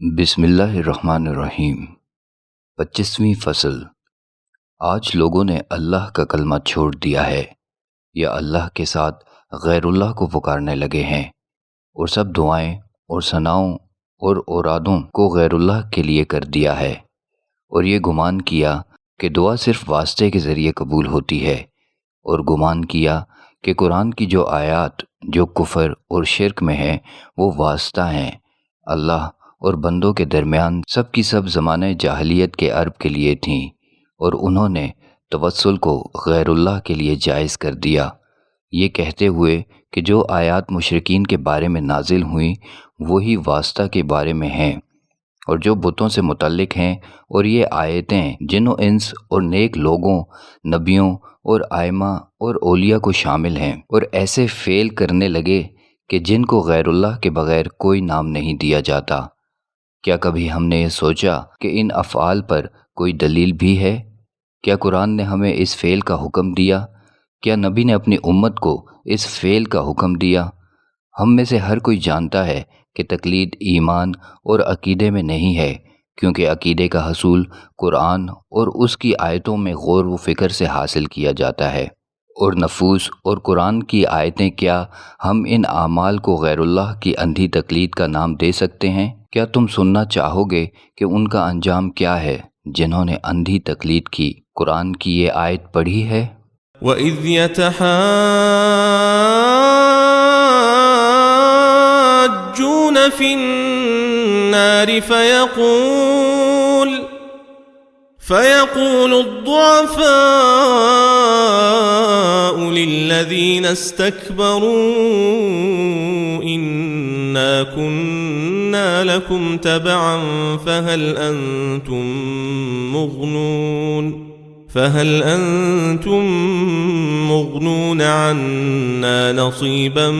بسم اللہ الرحمن الرحیم۔ 25ویں فصل۔ آج لوگوں نے اللہ کا کلمہ چھوڑ دیا ہے یا اللہ کے ساتھ غیر اللہ کو پکارنے لگے ہیں، اور سب دعائیں اور ثناؤں اور اورادوں کو غیر اللہ کے لیے کر دیا ہے، اور یہ گمان کیا کہ دعا صرف واسطے کے ذریعے قبول ہوتی ہے، اور گمان کیا کہ قرآن کی جو آیات جو کفر اور شرک میں ہیں وہ واسطہ ہیں اللہ اور بندوں کے درمیان، سب کی سب زمانہ جاہلیت کے عرب کے لیے تھیں، اور انہوں نے توسل کو غیر اللہ کے لیے جائز کر دیا، یہ کہتے ہوئے کہ جو آیات مشرکین کے بارے میں نازل ہوئیں وہی واسطہ کے بارے میں ہیں، اور جو بتوں سے متعلق ہیں، اور یہ آیتیں جن و انس اور نیک لوگوں، نبیوں اور ائمہ اور اولیاء کو شامل ہیں، اور ایسے فعل کرنے لگے کہ جن کو غیر اللہ کے بغیر کوئی نام نہیں دیا جاتا۔ کیا کبھی ہم نے یہ سوچا کہ ان افعال پر کوئی دلیل بھی ہے؟ کیا قرآن نے ہمیں اس فعل کا حکم دیا؟ کیا نبی نے اپنی امت کو اس فعل کا حکم دیا؟ ہم میں سے ہر کوئی جانتا ہے کہ تقلید ایمان اور عقیدے میں نہیں ہے، کیونکہ عقیدے کا حصول قرآن اور اس کی آیتوں میں غور و فکر سے حاصل کیا جاتا ہے، اور نفوس اور قرآن کی آیتیں، کیا ہم ان اعمال کو غیر اللہ کی اندھی تقلید کا نام دے سکتے ہیں؟ کیا تم سننا چاہو گے کہ ان کا انجام کیا ہے جنہوں نے اندھی تقلید کی؟ قرآن کی یہ آیت پڑھی ہے؟ وَإِذْ يَتَحَاجُّونَ فِي النَّارِ فيقول الضعفاء للذين استكبروا إنا كنا لكم تبعا فهل أنتم مغنون عنا نصيبا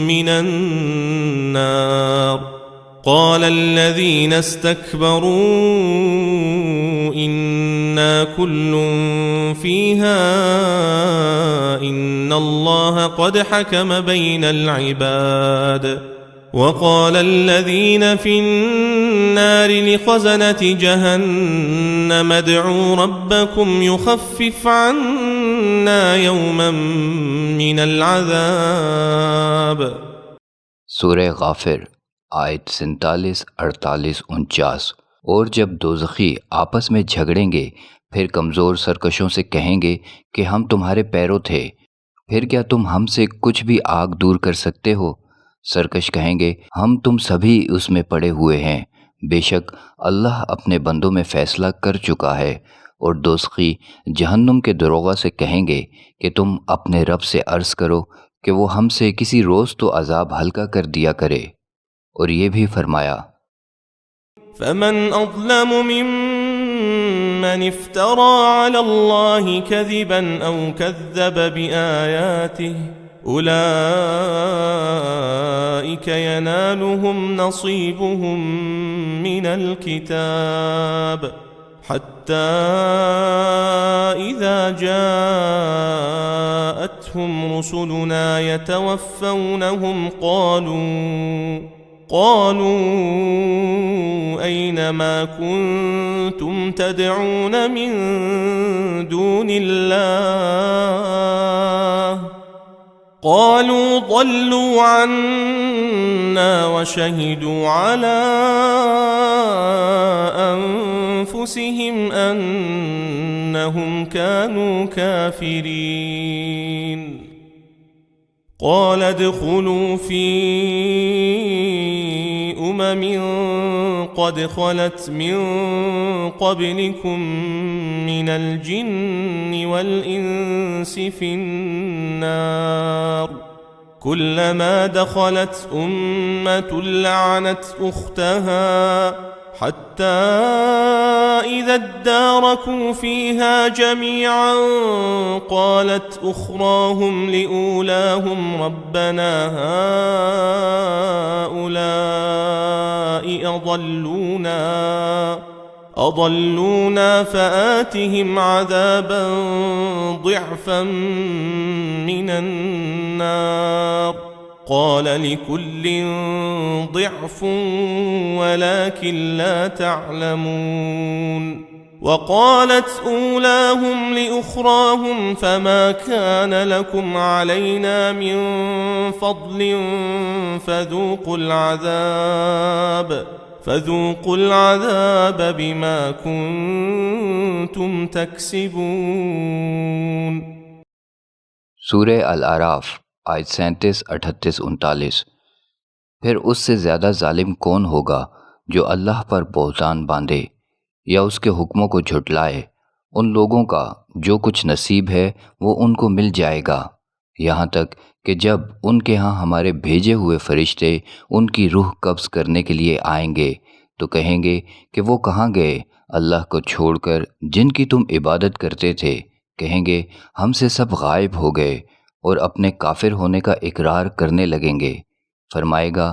من النار قال الذين استكبروا إنا كل فيها إن الله قد حكم بين العباد وقال الذين في النار لخزنة جهنم ادعوا ربكم يخفف عنا يوما من العذاب۔ سورہ غافر آیت 47، 48، 49۔ اور جب دوزخی آپس میں جھگڑیں گے پھر کمزور سرکشوں سے کہیں گے کہ ہم تمہارے پیرو تھے، پھر کیا تم ہم سے کچھ بھی آگ دور کر سکتے ہو؟ سرکش کہیں گے ہم تم سبھی اس میں پڑے ہوئے ہیں، بے شک اللہ اپنے بندوں میں فیصلہ کر چکا ہے۔ اور دوزخی جہنم کے دروغہ سے کہیں گے کہ تم اپنے رب سے عرض کرو کہ وہ ہم سے کسی روز تو عذاب ہلکا کر دیا کرے۔ اور یہ بھی فرمایا فمن اظلم ممن افترى على الله كذبا او كذب بآياته اولئك ينالهم نصيبهم من الكتاب حتى إذا جاءتهم رسلنا يتوفونهم قالوا أين ما كنتم تدعون من دون الله قالوا ضلوا عنا وشهدوا على أنفسهم أنهم كانوا كافرين قال ادخلوا في قد خلت من قبلكم من الجن والإنس في النار كلما دخلت أمة لعنت أختها حتى إذا اداركوا فيها جميعا قالت أخراهم لأولاهم ربنا هؤلاء أضلونا فآتهم عذابا ضعفا من النار قال لكل ضعف ولكن لا تعلمون وقالت أولاهم لأخراهم فما كان لكم علينا من فضل فذوقوا العذاب بما كنتم تكسبون. سورہ الاعراف آیت 37، 38، 39۔ پھر اس سے زیادہ ظالم کون ہوگا جو اللہ پر بہتان باندھے یا اس کے حکموں کو جھٹلائے؟ ان لوگوں کا جو کچھ نصیب ہے وہ ان کو مل جائے گا، یہاں تک کہ جب ان کے ہاں ہمارے بھیجے ہوئے فرشتے ان کی روح قبض کرنے کے لیے آئیں گے تو کہیں گے کہ وہ کہاں گئے اللہ کو چھوڑ کر جن کی تم عبادت کرتے تھے؟ کہیں گے ہم سے سب غائب ہو گئے، اور اپنے کافر ہونے کا اقرار کرنے لگیں گے۔ فرمائے گا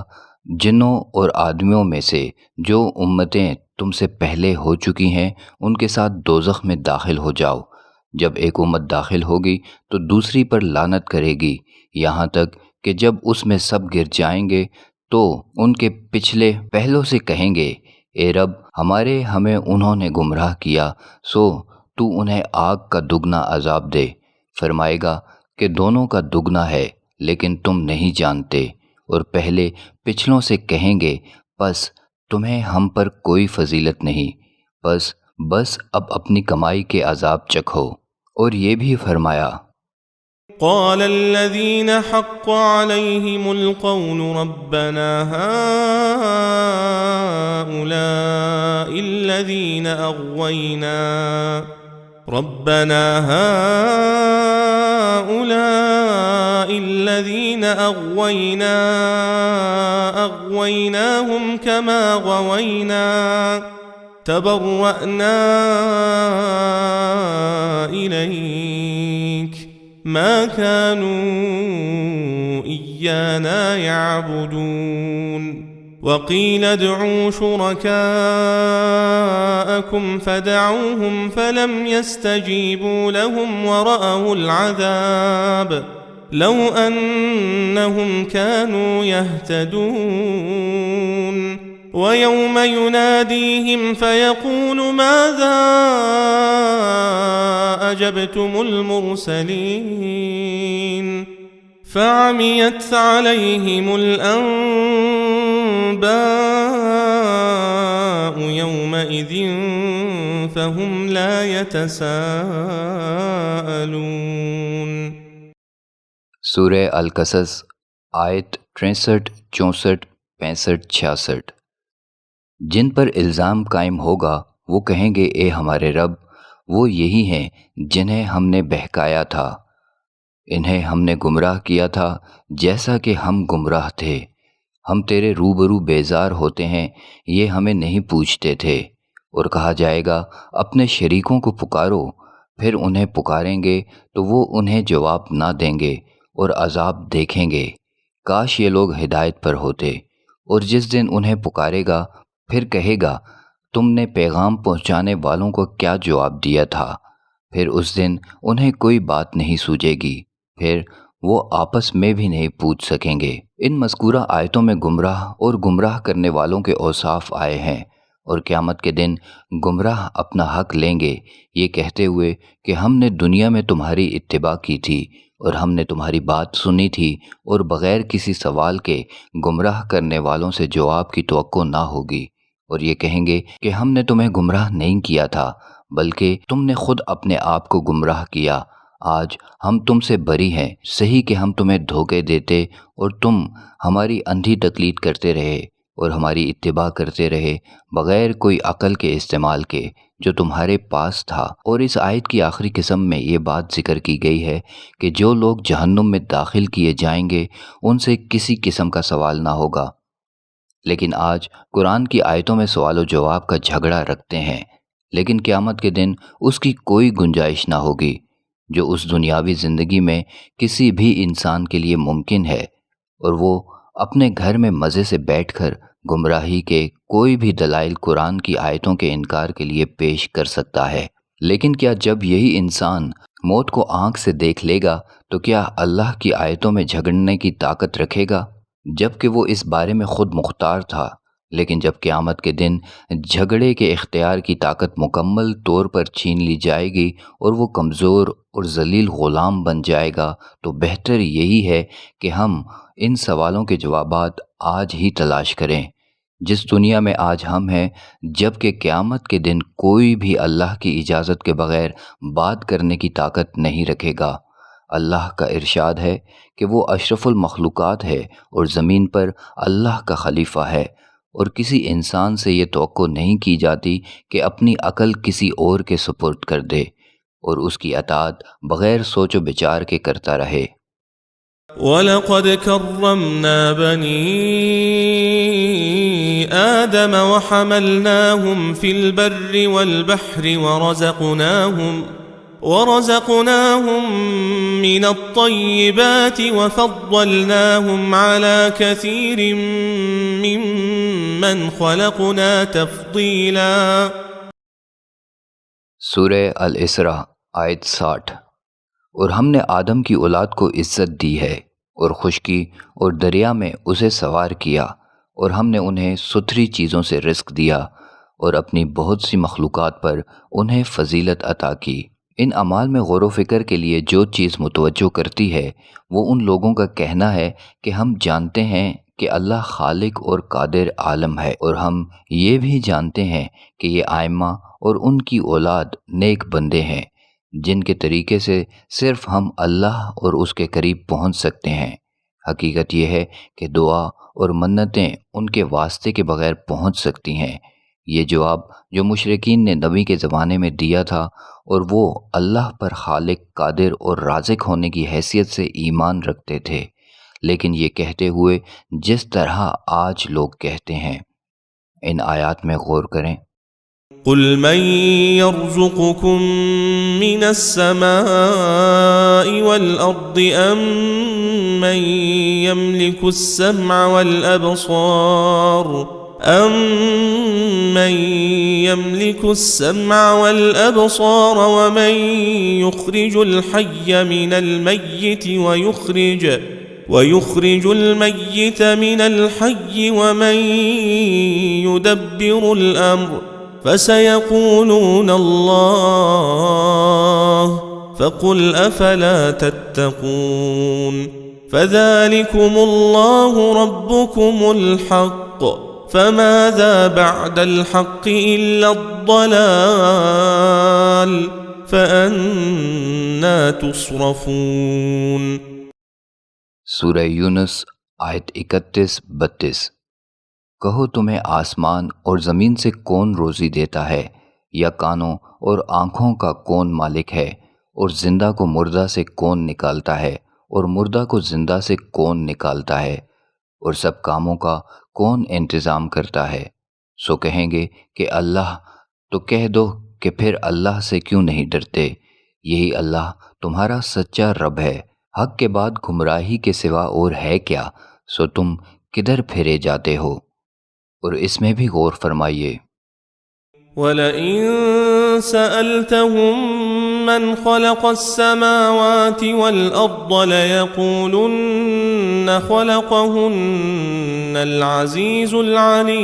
جنوں اور آدمیوں میں سے جو امتیں تم سے پہلے ہو چکی ہیں ان کے ساتھ دوزخ میں داخل ہو جاؤ۔ جب ایک امت داخل ہوگی تو دوسری پر لعنت کرے گی، یہاں تک کہ جب اس میں سب گر جائیں گے تو ان کے پچھلے پہلوں سے کہیں گے اے رب ہمیں انہوں نے گمراہ کیا، سو تو انہیں آگ کا دگنا عذاب دے۔ فرمائے گا کہ دونوں کا دگنا ہے لیکن تم نہیں جانتے، اور پہلے پچھلوں سے کہیں گے پس تمہیں ہم پر کوئی فضیلت نہیں، بس اب اپنی کمائی کے عذاب چکھو۔ اور یہ بھی فرمایا قال الذين حق عليهم القول ربنا هؤلاء الذين أغوينا أغويناهم كما غوينا تبرأنا إليك ما كانوا إيانا يعبدون وقيل ادعوا شركاءكم فدعوهم فلم يستجيبوا لهم ورأوا العذاب لو أنهم كانوا يهتدون ويوم يناديهم فيقول ماذا أجبتم المرسلين فعميت عليهم الأنباء يومئذ فهم لا يتساءلون. سورہ القصص آیت 63، 64، 65، 66۔ جن پر الزام قائم ہوگا وہ کہیں گے اے ہمارے رب وہ یہی ہیں جنہیں ہم نے بہکایا تھا، انہیں ہم نے گمراہ کیا تھا جیسا کہ ہم گمراہ تھے، ہم تیرے روبرو بیزار ہوتے ہیں یہ ہمیں نہیں پوچھتے تھے۔ اور کہا جائے گا اپنے شریکوں کو پکارو، پھر انہیں پکاریں گے تو وہ انہیں جواب نہ دیں گے اور عذاب دیکھیں گے، کاش یہ لوگ ہدایت پر ہوتے۔ اور جس دن انہیں پکارے گا پھر کہے گا تم نے پیغام پہنچانے والوں کو کیا جواب دیا تھا؟ پھر اس دن انہیں کوئی بات نہیں سوجے گی، پھر وہ آپس میں بھی نہیں پوچھ سکیں گے۔ ان مذکورہ آیتوں میں گمراہ اور گمراہ کرنے والوں کے اوصاف آئے ہیں، اور قیامت کے دن گمراہ اپنا حق لیں گے یہ کہتے ہوئے کہ ہم نے دنیا میں تمہاری اتباع کی تھی اور ہم نے تمہاری بات سنی تھی، اور بغیر کسی سوال کے گمراہ کرنے والوں سے جواب کی توقع نہ ہوگی۔ اور یہ کہیں گے کہ ہم نے تمہیں گمراہ نہیں کیا تھا بلکہ تم نے خود اپنے آپ کو گمراہ کیا، آج ہم تم سے بری ہیں، صحیح کہ ہم تمہیں دھوکے دیتے اور تم ہماری اندھی تقلید کرتے رہے اور ہماری اتباع کرتے رہے بغیر کوئی عقل کے استعمال کے جو تمہارے پاس تھا۔ اور اس آیت کی آخری قسم میں یہ بات ذکر کی گئی ہے کہ جو لوگ جہنم میں داخل کیے جائیں گے ان سے کسی قسم کا سوال نہ ہوگا، لیکن آج قرآن کی آیتوں میں سوال و جواب کا جھگڑا رکھتے ہیں، لیکن قیامت کے دن اس کی کوئی گنجائش نہ ہوگی جو اس دنیاوی زندگی میں کسی بھی انسان کے لیے ممکن ہے، اور وہ اپنے گھر میں مزے سے بیٹھ کر گمراہی کے کوئی بھی دلائل قرآن کی آیتوں کے انکار کے لیے پیش کر سکتا ہے۔ لیکن کیا جب یہی انسان موت کو آنکھ سے دیکھ لے گا تو کیا اللہ کی آیتوں میں جھگڑنے کی طاقت رکھے گا، جب کہ وہ اس بارے میں خود مختار تھا؟ لیکن جب قیامت کے دن جھگڑے کے اختیار کی طاقت مکمل طور پر چھین لی جائے گی اور وہ کمزور اور ذلیل غلام بن جائے گا، تو بہتر یہی ہے کہ ہم ان سوالوں کے جوابات آج ہی تلاش کریں جس دنیا میں آج ہم ہیں، جب کہ قیامت کے دن کوئی بھی اللہ کی اجازت کے بغیر بات کرنے کی طاقت نہیں رکھے گا۔ اللہ کا ارشاد ہے کہ وہ اشرف المخلوقات ہے اور زمین پر اللہ کا خلیفہ ہے، اور کسی انسان سے یہ توقع نہیں کی جاتی کہ اپنی عقل کسی اور کے سپرد کر دے اور اس کی اطاعت بغیر سوچ و بچار کے کرتا رہے۔ وَلَقَدْ كَرَّمْنَا بَنِي آدَمَ وَحَمَلْنَاهُمْ فِي الْبَرِّ وَالْبَحْرِ ورزقناهم من الطيبات وفضلناهم على كثير ممن خلقنا تفضيلا۔ سورہ الاسراء آیت 60۔ اور ہم نے آدم کی اولاد کو عزت دی ہے اور خشکی اور دریا میں اسے سوار کیا، اور ہم نے انہیں ستھری چیزوں سے رزق دیا اور اپنی بہت سی مخلوقات پر انہیں فضیلت عطا کی۔ ان اعمال میں غور و فکر کے لیے جو چیز متوجہ کرتی ہے وہ ان لوگوں کا کہنا ہے کہ ہم جانتے ہیں کہ اللہ خالق اور قادر عالم ہے، اور ہم یہ بھی جانتے ہیں کہ یہ ائمہ اور ان کی اولاد نیک بندے ہیں جن کے طریقے سے صرف ہم اللہ اور اس کے قریب پہنچ سکتے ہیں۔ حقیقت یہ ہے کہ دعا اور منتیں ان کے واسطے کے بغیر پہنچ سکتی ہیں۔ یہ جواب جو مشرکین نے نبی کے زمانے میں دیا تھا، اور وہ اللہ پر خالق، قادر اور رازق ہونے کی حیثیت سے ایمان رکھتے تھے، لیکن یہ کہتے ہوئے جس طرح آج لوگ کہتے ہیں۔ ان آیات میں غور کریں۔ قُلْ مَن يَرْزُقُكُم مِّنَ السَّمَاءِ وَالْأَرْضِ أَمَّن يَمْلِكُ السَّمْعَ وَالْأَبْصَارَ وَمَن يُخْرِجُ الْحَيَّ مِنَ الْمَيِّتِ وَيُخْرِجُ الْمَيِّتَ مِنَ الْحَيِّ وَمَن يُدَبِّرُ الْأَمْرَ فَسَيَقُولُونَ اللَّهُ فَقُلْ أَفَلَا تَتَّقُونَ فَذَلِكُمُ اللَّهُ رَبُّكُمُ الْحَقُّ فَمَاذَا بَعْدَ الْحَقِّ إِلَّا الضَّلَالُ فَأَنَّىٰ تُصْرَفُونَ۔ سورہ یونس آیت 31-32۔ کہو تمہیں آسمان اور زمین سے کون روزی دیتا ہے، یا کانوں اور آنکھوں کا کون مالک ہے، اور زندہ کو مردہ سے کون نکالتا ہے، اور مردہ کو زندہ سے کون نکالتا ہے، اور سب کاموں کا کون انتظام کرتا ہے؟ سو کہیں گے کہ اللہ، تو کہہ دو کہ پھر اللہ سے کیوں نہیں ڈرتے؟ یہی اللہ تمہارا سچا رب ہے، حق کے بعد گمراہی کے سوا اور ہے کیا؟ سو تم کدھر پھرے جاتے ہو؟ اور اس میں بھی غور فرمائیے۔ وَلَئِن سَأَلْتَهُم مَّنْ خَلَقَ السَّمَاوَاتِ وَالْأَرْضَ لَيَقُولُنَّ خَلَقَهُنَّ الْعَزِيزُ الْعَلِيمُ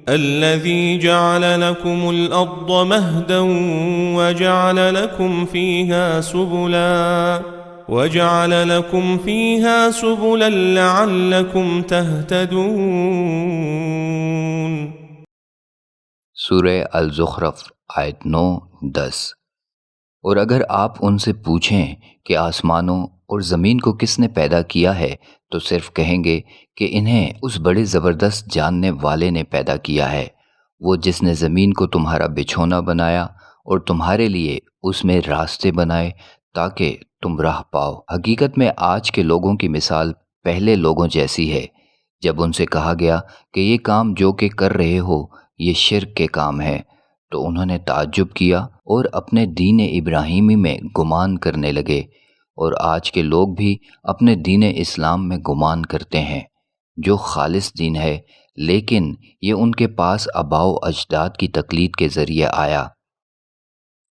الَّذِي جَعَلَ لَكُمُ الْأَرْضَ مَهْدًا وَجَعَلَ لَكُمْ فِيهَا سُبُلًا لَعَلَّكُمْ تَهْتَدُونَ۔ سورہ الزخرف آیت 9-10۔ اور اگر آپ ان سے پوچھیں کہ آسمانوں اور زمین کو کس نے پیدا کیا ہے، تو صرف کہیں گے کہ انہیں اس بڑے زبردست جاننے والے نے پیدا کیا ہے، وہ جس نے زمین کو تمہارا بچھونا بنایا اور تمہارے لیے اس میں راستے بنائے تاکہ تم راہ پاؤ۔ حقیقت میں آج کے لوگوں کی مثال پہلے لوگوں جیسی ہے۔ جب ان سے کہا گیا کہ یہ کام جو کہ کر رہے ہو یہ شرک کے کام ہے، تو انہوں نے تعجب کیا اور اپنے دین ابراہیمی میں گمان کرنے لگے، اور آج کے لوگ بھی اپنے دین اسلام میں گمان کرتے ہیں جو خالص دین ہے، لیکن یہ ان کے پاس آباء و اجداد کی تقلید کے ذریعے آیا۔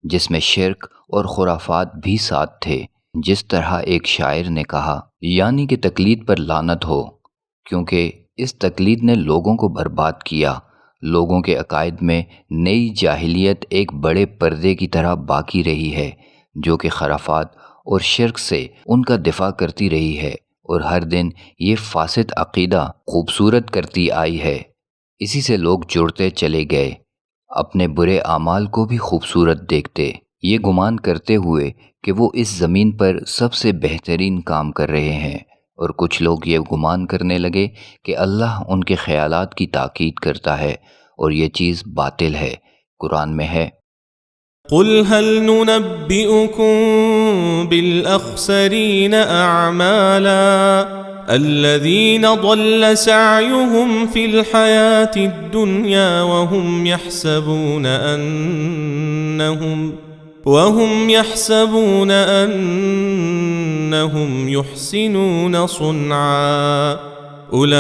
جس میں شرک اور خرافات بھی ساتھ تھے۔ جس طرح ایک شاعر نے کہا، یعنی کہ تقلید پر لعنت ہو، کیونکہ اس تقلید نے لوگوں کو برباد کیا۔ لوگوں کے عقائد میں نئی جاہلیت ایک بڑے پردے کی طرح باقی رہی ہے، جو کہ خرافات اور شرک سے ان کا دفاع کرتی رہی ہے، اور ہر دن یہ فاسد عقیدہ خوبصورت کرتی آئی ہے۔ اسی سے لوگ جڑتے چلے گئے، اپنے برے اعمال کو بھی خوبصورت دیکھتے، یہ گمان کرتے ہوئے کہ وہ اس زمین پر سب سے بہترین کام کر رہے ہیں، اور کچھ لوگ یہ گمان کرنے لگے کہ اللہ ان کے خیالات کی تاکید کرتا ہے، اور یہ چیز باطل ہے۔ قرآن میں ہے، قل هل ننبئكم بالأخسرين أعمالا الذين ضل سعيهم في الحياة الدنيا وهم يحسبون أنهم يحسنون صنعا أولئك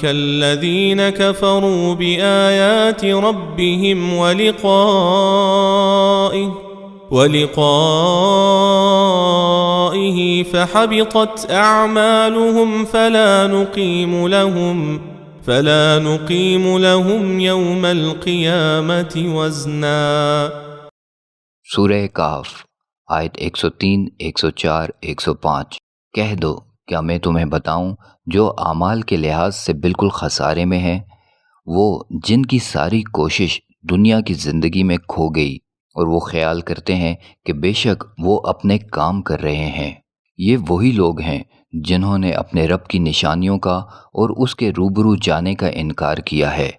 الذين كفروا بآيات ربهم ولقائه فحبطت أعمالهم فلا نقيم لهم يوم القيامة وزنا۔ سورہ کہف آیت 103، 104، 105۔ کہہ دو، کیا میں تمہیں بتاؤں جو اعمال کے لحاظ سے بالکل خسارے میں ہیں؟ وہ جن کی ساری کوشش دنیا کی زندگی میں کھو گئی، اور وہ خیال کرتے ہیں کہ بے شک وہ اپنے کام کر رہے ہیں۔ یہ وہی لوگ ہیں جنہوں نے اپنے رب کی نشانیوں کا اور اس کے روبرو جانے کا انکار کیا ہے،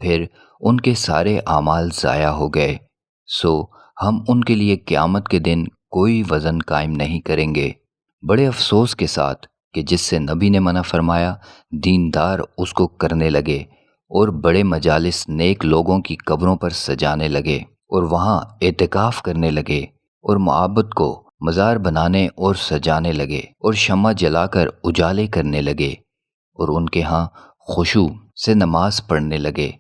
پھر ان کے سارے اعمال ضائع ہو گئے، سو ہم ان کے لیے قیامت کے دن کوئی وزن قائم نہیں کریں گے۔ بڑے افسوس کے ساتھ کہ جس سے نبی نے منع فرمایا، دیندار اس کو کرنے لگے، اور بڑے مجالس نیک لوگوں کی قبروں پر سجانے لگے، اور وہاں اعتکاف کرنے لگے، اور معبد کو مزار بنانے اور سجانے لگے، اور شمع جلا کر اجالے کرنے لگے، اور ان کے ہاں خشوع سے نماز پڑھنے لگے،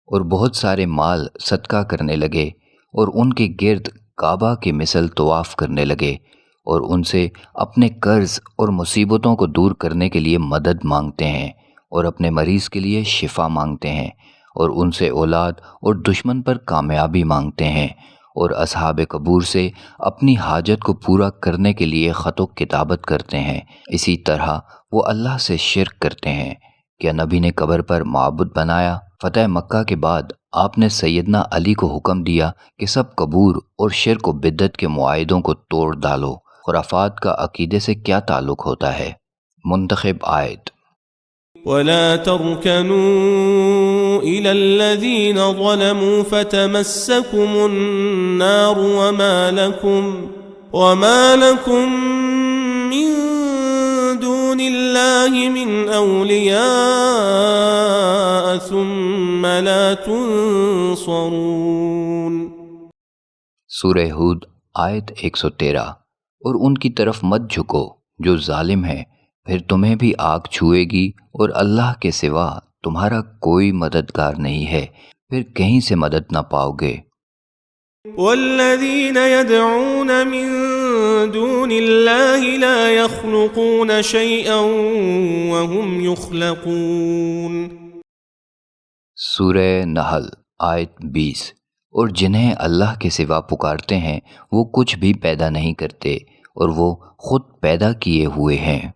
اور بہت سارے مال صدقہ کرنے لگے، اور ان کے گرد کعبہ کے مثل طواف کرنے لگے، اور ان سے اپنے قرض اور مصیبتوں کو دور کرنے کے لیے مدد مانگتے ہیں، اور اپنے مریض کے لیے شفا مانگتے ہیں، اور ان سے اولاد اور دشمن پر کامیابی مانگتے ہیں، اور اصحاب قبور سے اپنی حاجت کو پورا کرنے کے لیے خط و کتابت کرتے ہیں۔ اسی طرح وہ اللہ سے شرک کرتے ہیں۔ کیا نبی نے قبر پر معبود بنایا؟ فتح مکہ کے بعد آپ نے سیدنا علی کو حکم دیا کہ سب قبور اور شرک و بدعت کے معاہدوں کو توڑ ڈالو۔ خرافات کا عقیدے سے کیا تعلق ہوتا ہے؟ منتخب آیت، ولا تركنوا إلى الذين ظلموا فتمسكم النار وما لكم من دون الله من أولياء ثم لا تنصرون۔ سورہ ہود آیت 113۔ اور ان کی طرف مت جھکو جو ظالم ہے، پھر تمہیں بھی آگ چھوئے گی، اور اللہ کے سوا تمہارا کوئی مددگار نہیں ہے، پھر کہیں سے مدد نہ پاؤ گے۔ والذین يدعون من دون اللہ لا يخلقون شيئا وهم يخلقون۔ سورہ نحل آیت 20۔ اور جنہیں اللہ کے سوا پکارتے ہیں وہ کچھ بھی پیدا نہیں کرتے، اور وہ خود پیدا کیے ہوئے ہیں۔